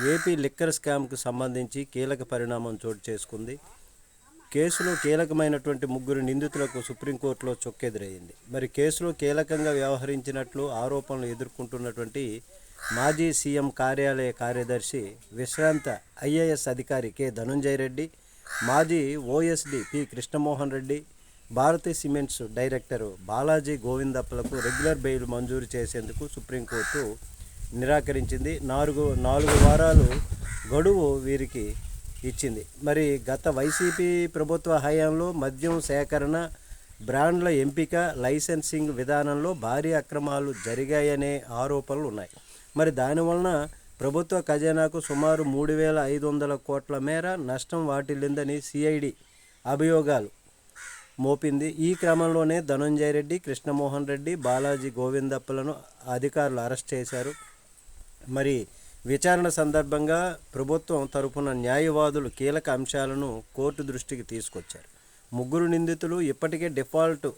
AP liquor స్కామ్కు సంబంధించి కీలక పరిణామం చోటు చేసుకుంది. కేసులో కీలకమైనటువంటి ముగ్గురు నిందితులకు సుప్రీంకోర్టులో చొక్కెదురైంది. మరి కేసులో కీలకంగా వ్యవహరించినట్లు ఆరోపణలు ఎదుర్కొంటున్నటువంటి మాజీ సీఎం కార్యాలయ కార్యదర్శి విశ్రాంత ఐఏఎస్ అధికారి కె ధనుంజయ రెడ్డి, మాజీ OSD P Krishnamohan Reddy, Bharathi cements director Balaji గోవిందప్పలకు రెగ్యులర్ బెయిల్ మంజూరు చేసేందుకు సుప్రీంకోర్టు నిరాకరించింది. నాలుగు వారాలు గడువు వీరికి ఇచ్చింది. మరి గత వైసీపీ ప్రభుత్వ హయాంలో మద్యం సేకరణ, బ్రాండ్ల ఎంపిక, లైసెన్సింగ్ విధానంలో భారీ అక్రమాలు జరిగాయనే ఆరోపణలు ఉన్నాయి. మరి దానివలన ప్రభుత్వ ఖజానాకు సుమారు 3,500 కోట్ల మేర నష్టం వాటిల్లిందని సిఐడి అభియోగాలు మోపింది. ఈ క్రమంలోనే ధనుంజయ రెడ్డి, కృష్ణమోహన్ రెడ్డి, బాలాజీ గోవిందప్పలను అధికారులు అరెస్ట్ చేశారు. మరి విచారణ సందర్భంగా ప్రభుత్వం తరపున న్యాయవాదులు కీలక అంశాలను కోర్టు దృష్టికి తీసుకొచ్చారు. ముగ్గురు నిందితులు ఇప్పటికే డిఫాల్ట్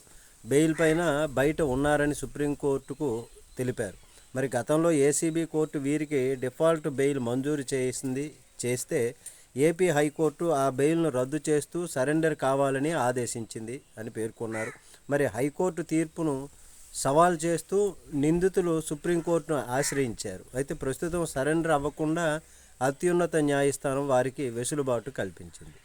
బెయిల్ పైన బయట ఉన్నారని సుప్రీంకోర్టుకు తెలిపారు. మరి గతంలో ఏసీబీ కోర్టు వీరికి డిఫాల్ట్ బెయిల్ మంజూరు చేస్తే ఏపీ హైకోర్టు ఆ బెయిల్ను రద్దు చేస్తూ సరెండర్ కావాలని ఆదేశించింది అని పేర్కొన్నారు. మరి హైకోర్టు తీర్పును సవాల్ చేస్తూ నిందితులు సుప్రీంకోర్టును ఆశ్రయించారు. అయితే ప్రస్తుతం సరెండర్ అవ్వకుండా అత్యున్నత న్యాయస్థానం వారికి వెసులుబాటు కల్పించింది.